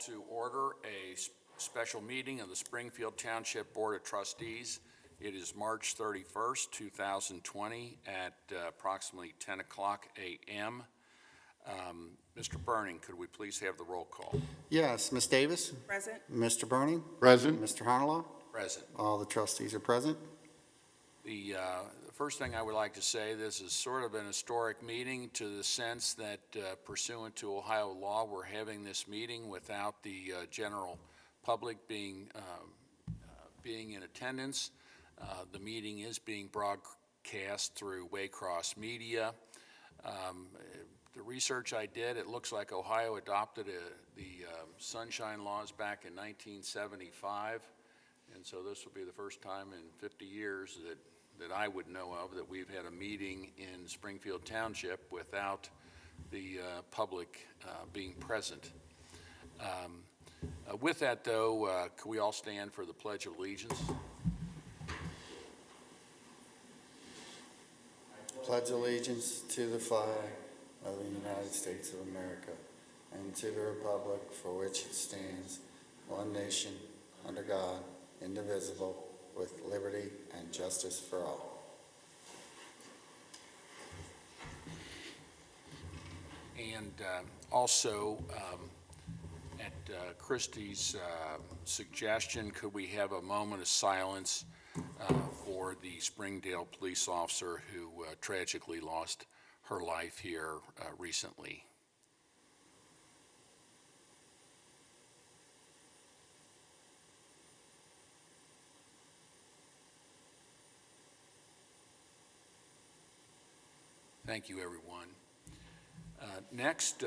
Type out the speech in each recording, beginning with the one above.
to order a special meeting of the Springfield Township Board of Trustees. It is March 31st, 2020 at approximately 10 o'clock a.m. Mr. Burning, could we please have the roll call? Yes, Ms. Davis? Present. Mr. Burning? Present. Mr. Honolo? Present. All the trustees are present. The first thing I would like to say, this is sort of an historic meeting to the sense that pursuant to Ohio law, we're having this meeting without the general public being in attendance. The meeting is being broadcast through Waycross Media. The research I did, it looks like Ohio adopted the sunshine laws back in 1975, and so this will be the first time in 50 years that I would know of that we've had a meeting in Springfield Township without the public being present. With that, though, can we all stand for the Pledge of Allegiance? Pledge allegiance to the flag of the United States of America and to the republic for which it stands, one nation, under God, indivisible, with liberty and justice for all. And also, at Christie's suggestion, could we have a moment of silence for the Springdale police officer who tragically lost her life here recently? Thank you, everyone. Next,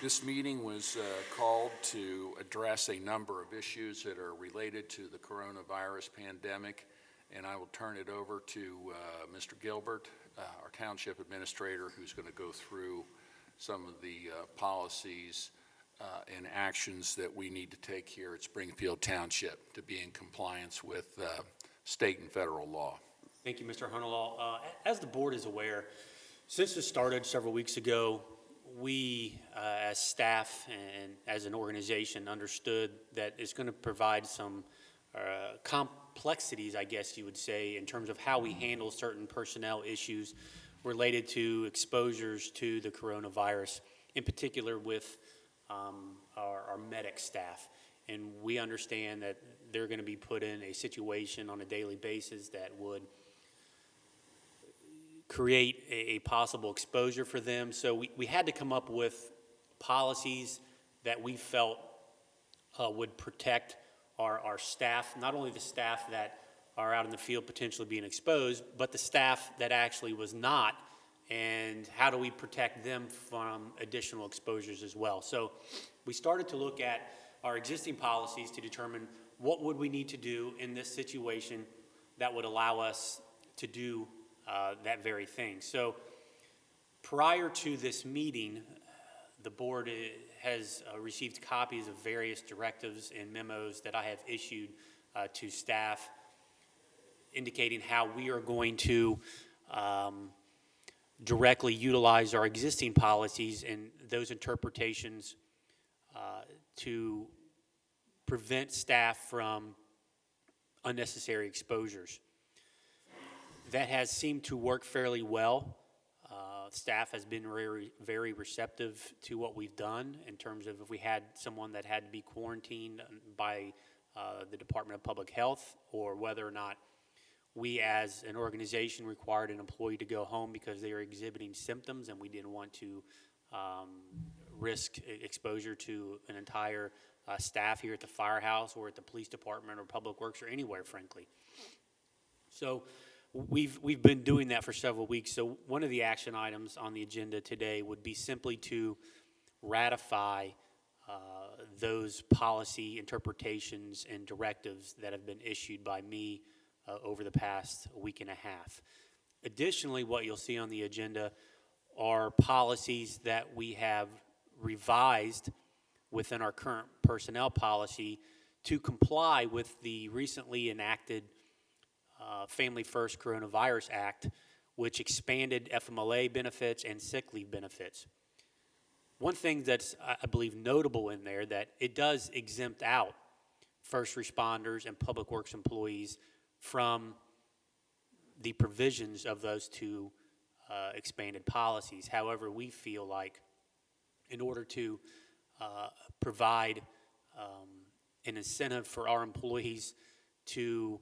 this meeting was called to address a number of issues that are related to the coronavirus pandemic, and I will turn it over to Mr. Gilbert, our Township Administrator, who's going to go through some of the policies and actions that we need to take here at Springfield Township to be in compliance with state and federal law. Thank you, Mr. Honolo. As the board is aware, since it started several weeks ago, we as staff and as an organization understood that it's going to provide some complexities, I guess you would say, in terms of how we handle certain personnel issues related to exposures to the coronavirus, in particular with our medic staff. And we understand that they're going to be put in a situation on a daily basis that would create a possible exposure for them. So we had to come up with policies that we felt would protect our staff, not only the staff that are out in the field potentially being exposed, but the staff that actually was not, and how do we protect them from additional exposures as well. So we started to look at our existing policies to determine what would we need to do in this situation that would allow us to do that very thing. So prior to this meeting, the board has received copies of various directives and memos that I have issued to staff indicating how we are going to directly utilize our existing policies and those interpretations to prevent staff from unnecessary exposures. That has seemed to work fairly well. Staff has been very, very receptive to what we've done in terms of if we had someone that had to be quarantined by the Department of Public Health, or whether or not we as an organization required an employee to go home because they are exhibiting symptoms and we didn't want to risk exposure to an entire staff here at the firehouse or at the police department or public works or anywhere, frankly. So we've been doing that for several weeks. So one of the action items on the agenda today would be simply to ratify those policy interpretations and directives that have been issued by me over the past week and a half. Additionally, what you'll see on the agenda are policies that we have revised within our current personnel policy to comply with the recently enacted Family First Coronavirus Act, which expanded FMLA benefits and sick leave benefits. One thing that's, I believe, notable in there, that it does exempt out first responders and public works employees from the provisions of those two expanded policies. However, we feel like in order to provide an incentive for our employees to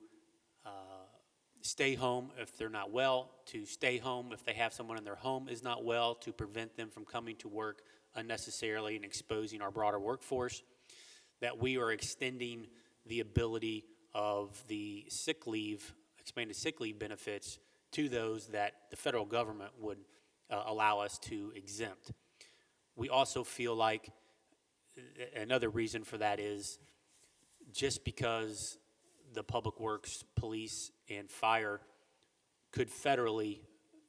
stay home if they're not well, to stay home if they have someone in their home is not well, to prevent them from coming to work unnecessarily and exposing our broader workforce, that we are extending the ability of the sick leave, expanded sick leave benefits to those that the federal government would allow us to exempt. We also feel like another reason for that is just because the public works, police, and fire could federally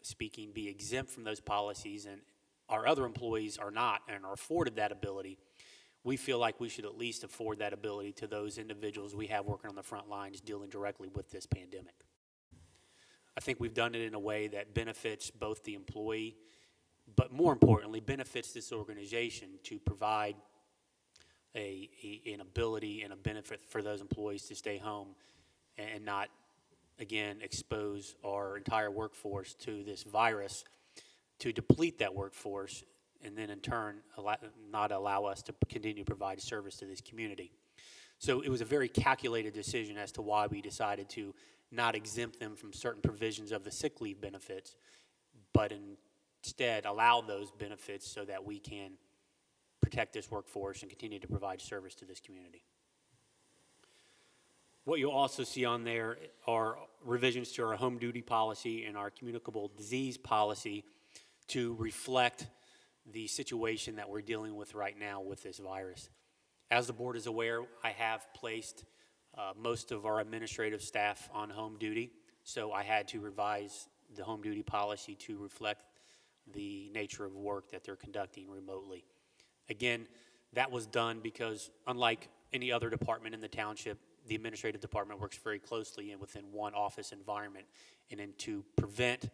speaking be exempt from those policies and our other employees are not and are afforded that ability, we feel like we should at least afford that ability to those individuals we have working on the front lines dealing directly with this pandemic. I think we've done it in a way that benefits both the employee, but more importantly, benefits this organization to provide an ability and a benefit for those employees to stay home and not, again, expose our entire workforce to this virus, to deplete that workforce, and then in turn not allow us to continue to provide service to this community. So it was a very calculated decision as to why we decided to not exempt them from certain provisions of the sick leave benefits, but instead allow those benefits so that we can protect this workforce and continue to provide service to this community. What you'll also see on there are revisions to our home duty policy and our communicable disease policy to reflect the situation that we're dealing with right now with this virus. As the board is aware, I have placed most of our administrative staff on home duty, so I had to revise the home duty policy to reflect the nature of work that they're conducting remotely. Again, that was done because unlike any other department in the township, the administrative department works very closely and within one office environment, and then to prevent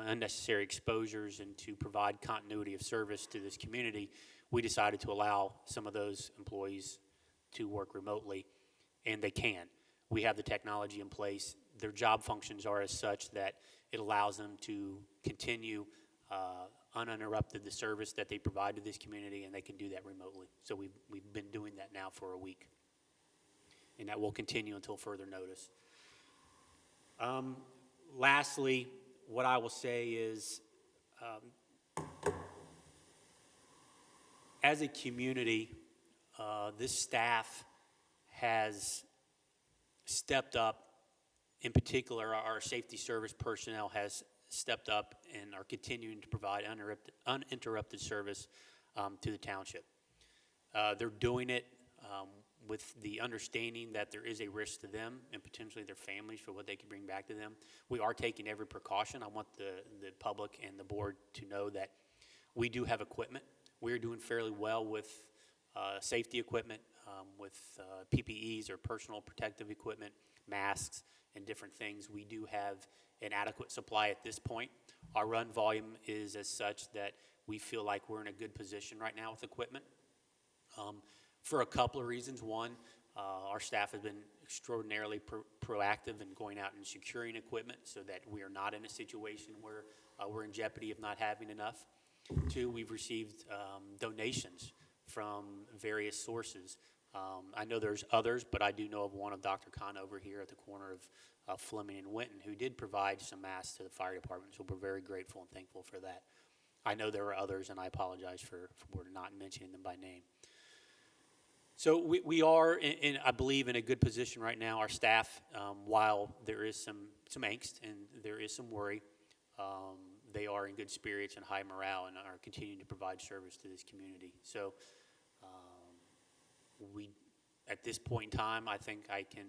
unnecessary exposures and to provide continuity of service to this community, we decided to allow some of those employees to work remotely, and they can. We have the technology in place. Their job functions are as such that it allows them to continue uninterrupted the service that they provide to this community, and they can do that remotely. So we've been doing that now for a week, and that will continue until further notice. Lastly, what I will say is, as a community, this staff has stepped up. In particular, our safety service personnel has stepped up and are continuing to provide uninterrupted service to the township. They're doing it with the understanding that there is a risk to them and potentially their families for what they can bring back to them. We are taking every precaution. I want the public and the board to know that we do have equipment. We're doing fairly well with safety equipment, with PPEs or personal protective equipment, masks, and different things. We do have an adequate supply at this point. Our run volume is as such that we feel like we're in a good position right now with equipment. For a couple of reasons. One, our staff has been extraordinarily proactive in going out and securing equipment so that we are not in a situation where we're in jeopardy of not having enough. Two, we've received donations from various sources. I know there's others, but I do know of one of Dr. Conover here at the corner of Fleming and Winton who did provide some masks to the fire department, so we're very grateful and thankful for that. I know there are others, and I apologize for not mentioning them by name. So we are, I believe, in a good position right now. Our staff, while there is some angst and there is some worry, they are in good spirits and high morale and are continuing to provide service to this community. So at this point in time, I think I can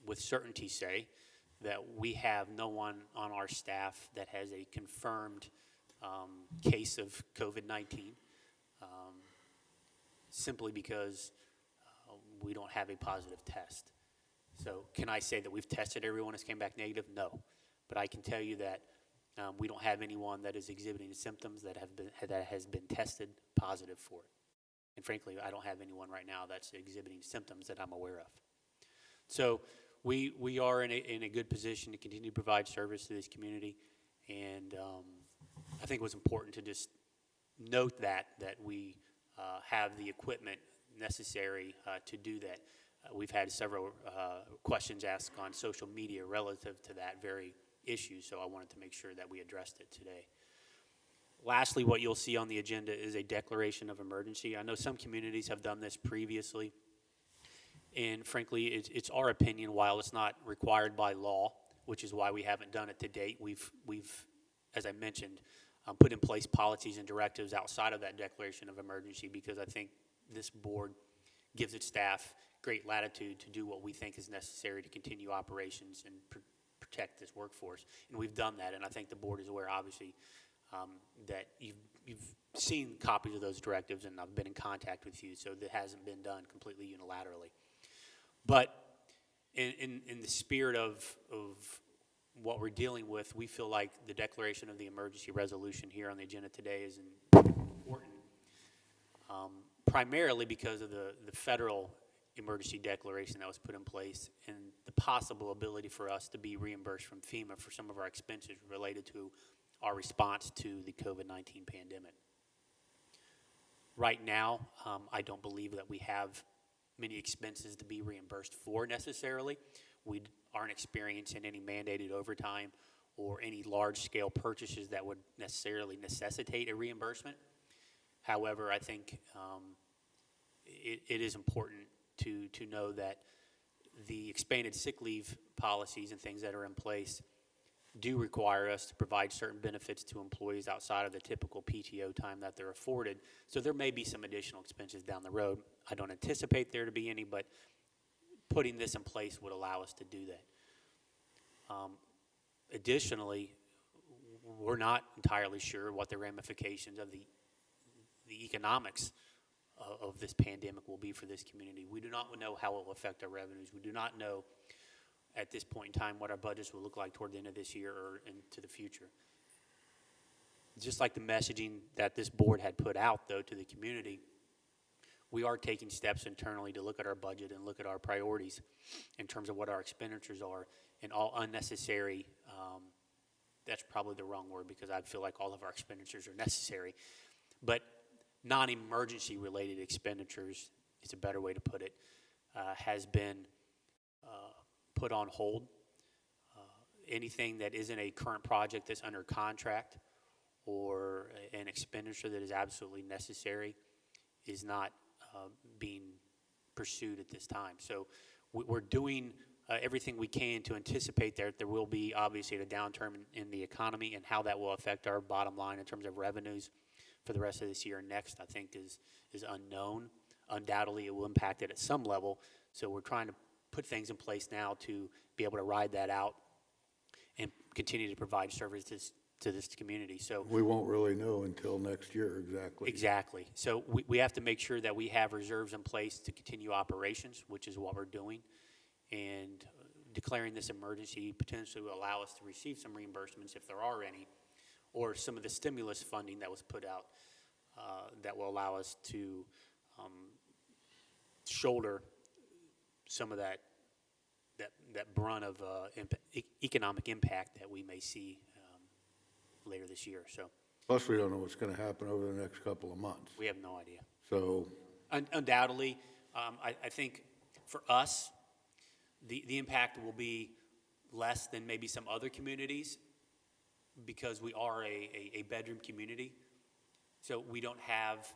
with certainty say that we have no one on our staff that has a confirmed case of COVID-19. Simply because we don't have a positive test. So can I say that we've tested everyone that's came back negative? No. But I can tell you that We don't have anyone that is exhibiting symptoms that has been tested positive for it. And frankly, I don't have anyone right now that's exhibiting symptoms that I'm aware of. So we are in a good position to continue to provide service to this community. And I think it was important to just note that we have the equipment necessary to do that. We've had several questions asked on social media relative to that very issue, so I wanted to make sure that we addressed it today. Lastly, what you'll see on the agenda is a declaration of emergency. I know some communities have done this previously, and frankly, it's our opinion, while it's not required by law, which is why we haven't done it to date, we've as I mentioned, put in place policies and directives outside of that declaration of emergency, because I think this board gives its staff great latitude to do what we think is necessary to continue operations and protect this workforce. And we've done that, and I think the board is aware, obviously, that you've seen copies of those directives, and I've been in contact with you, so that hasn't been done completely unilaterally. But in the spirit of what we're dealing with, we feel like the declaration of the emergency resolution here on the agenda today is important, primarily because of the federal emergency declaration that was put in place and the possible ability for us to be reimbursed from FEMA for some of our expenses related to our response to the COVID-19 pandemic. Right now, I don't believe that we have many expenses to be reimbursed for necessarily. We aren't experiencing any mandated overtime or any large-scale purchases that would necessarily necessitate a reimbursement. However, I think it is important to know that the expanded sick leave policies and things that are in place do require us to provide certain benefits to employees outside of the typical PTO time that they're afforded. So there may be some additional expenses down the road. I don't anticipate there to be any, but putting this in place would allow us to do that. Additionally, we're not entirely sure what the ramifications of the economics of this pandemic will be for this community. We do not know how it will affect our revenues. We do not know at this point in time what our budgets will look like toward the end of this year or into the future. Just like the messaging that this board had put out, though, to the community, we are taking steps internally to look at our budget and look at our priorities in terms of what our expenditures are, and all unnecessary, that's probably the wrong word because I feel like all of our expenditures are necessary, but non-emergency related expenditures is a better way to put it, has been put on hold. Anything that isn't a current project that's under contract or an expenditure that is absolutely necessary is not being pursued at this time. So we're doing everything we can to anticipate that there will be obviously a downturn in the economy, and how that will affect our bottom line in terms of revenues for the rest of this year and next, I think is unknown. Undoubtedly, it will impact it at some level. So we're trying to put things in place now to be able to ride that out and continue to provide services to this community. So we won't really know until next year exactly. Exactly. So we have to make sure that we have reserves in place to continue operations, which is what we're doing. And declaring this emergency potentially will allow us to receive some reimbursements if there are any, or some of the stimulus funding that was put out that will allow us to shoulder some of that brunt of economic impact that we may see later this year. So, Plus, we don't know what's going to happen over the next couple of months. we have no idea. So, Undoubtedly, I think for us, the impact will be less than maybe some other communities because we are a bedroom community. So we don't have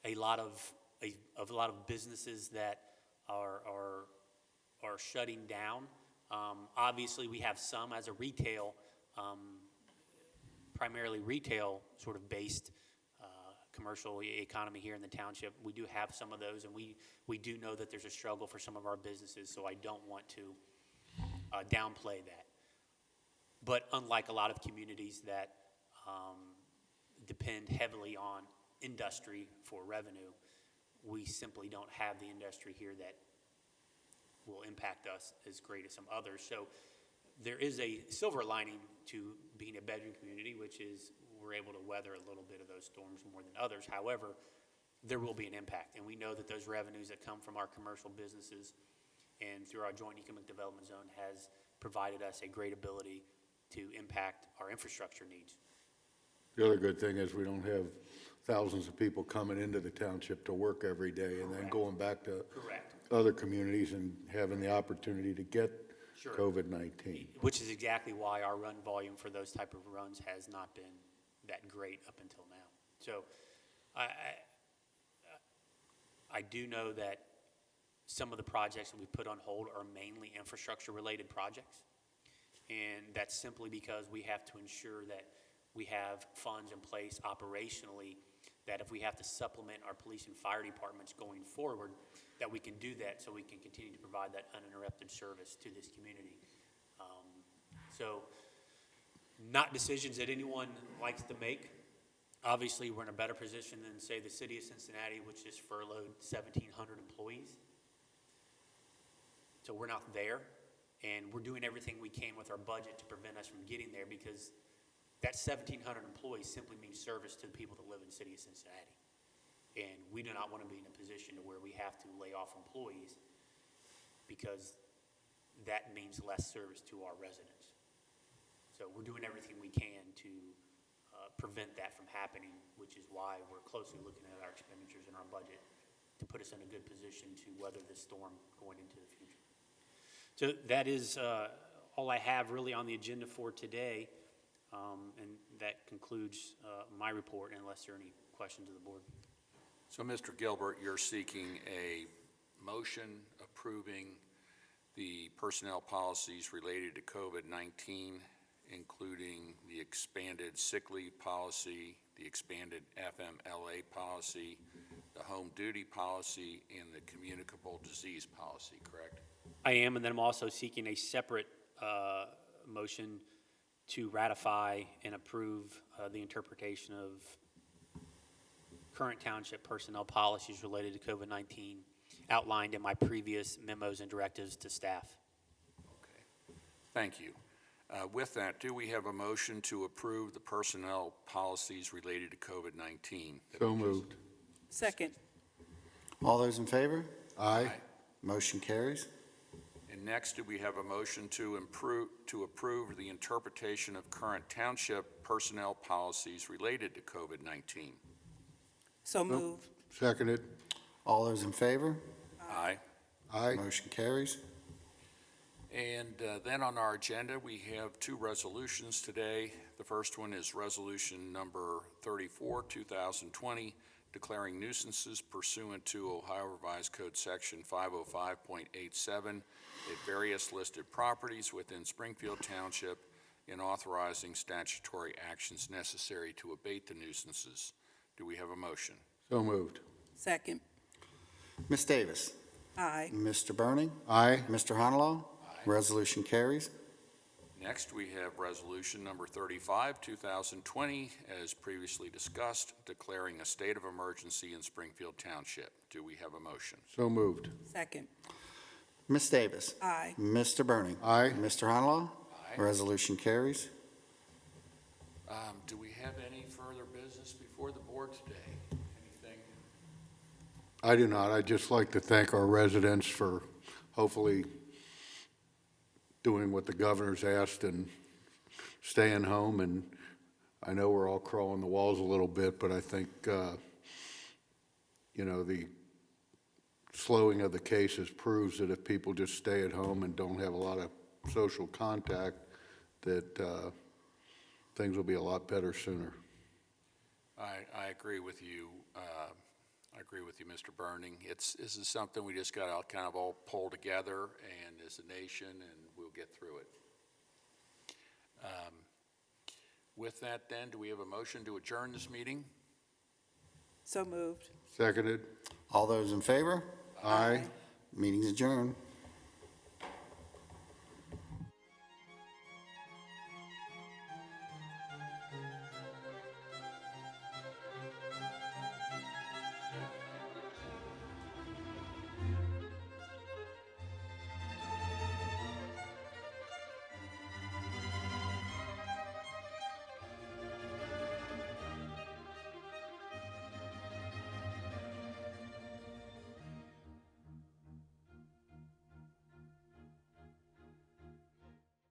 a lot of businesses that are shutting down. Obviously, we have some as a retail, primarily retail sort of based commercial economy here in the township. We do have some of those, and we do know that there's a struggle for some of our businesses, so I don't want to downplay that. But unlike a lot of communities that depend heavily on industry for revenue, we simply don't have the industry here that will impact us as great as some others. So there is a silver lining to being a bedroom community, which is we're able to weather a little bit of those storms more than others. However, there will be an impact, and we know that those revenues that come from our commercial businesses and through our joint economic development zone has provided us a great ability to impact our infrastructure needs. The other good thing is we don't have thousands of people coming into the township to work every day and then Correct. going back to Correct. other communities and having the opportunity to get Sure. COVID-19. Which is exactly why our run volume for those type of runs has not been that great up until now. So I do know that some of the projects that we put on hold are mainly infrastructure-related projects. And that's simply because we have to ensure that we have funds in place operationally, that if we have to supplement our police and fire departments going forward, that we can do that so we can continue to provide that uninterrupted service to this community. So not decisions that anyone likes to make. Obviously, we're in a better position than, say, the city of Cincinnati, which just furloughed 1,700 employees. So we're not there, and we're doing everything we can with our budget to prevent us from getting there, because that 1,700 employees simply means service to the people that live in the city of Cincinnati. And we do not want to be in a position to where we have to lay off employees, because that means less service to our residents. So we're doing everything we can to prevent that from happening, which is why we're closely looking at our expenditures and our budget to put us in a good position to weather this storm going into the future. So that is all I have really on the agenda for today, and that concludes my report, unless there are any questions of the board. So, Mr. Gilbert, you're seeking a motion approving the personnel policies related to COVID-19, including the expanded sick leave policy, the expanded FMLA policy, the home duty policy, and the communicable disease policy, correct? I am, and then I'm also seeking a separate motion to ratify and approve the interpretation of current township personnel policies related to COVID-19 outlined in my previous memos and directives to staff. Okay. Thank you. With that, do we have a motion to approve the personnel policies related to COVID-19? So moved. Second. All those in favor? Aye. Motion carries. And next, do we have a motion to approve the interpretation of current township personnel policies related to COVID-19? So moved. Seconded. All those in favor? Aye. Aye. Motion carries. And then on our agenda, we have two resolutions today. The first one is Resolution Number 34, 2020, declaring nuisances pursuant to Ohio Revised Code Section 505.87 at various listed properties within Springfield Township, and authorizing statutory actions necessary to abate the nuisances. Do we have a motion? So moved. Second. Ms. Davis? Aye. Mr. Burning? Aye. Mr. Honalaw? Resolution carries. Next, we have Resolution Number 35, 2020, as previously discussed, declaring a state of emergency in Springfield Township. Do we have a motion? So moved. Second. Ms. Davis? Aye. Mr. Burning? Aye. Mr. Honalaw? Aye. Resolution carries. Do we have any further business before the board today? Anything? I do not. I'd just like to thank our residents for hopefully doing what the governor's asked and staying home. And I know we're all crawling the walls a little bit, but I think, the slowing of the cases proves that if people just stay at home and don't have a lot of social contact, that things will be a lot better sooner. I agree with you. I agree with you, Mr. Burning. This is something we just got to kind of all pull together, and as a nation, and we'll get through it. With that, then, do we have a motion to adjourn this meeting? So moved. Seconded. All those in favor? Aye. Meeting's adjourned.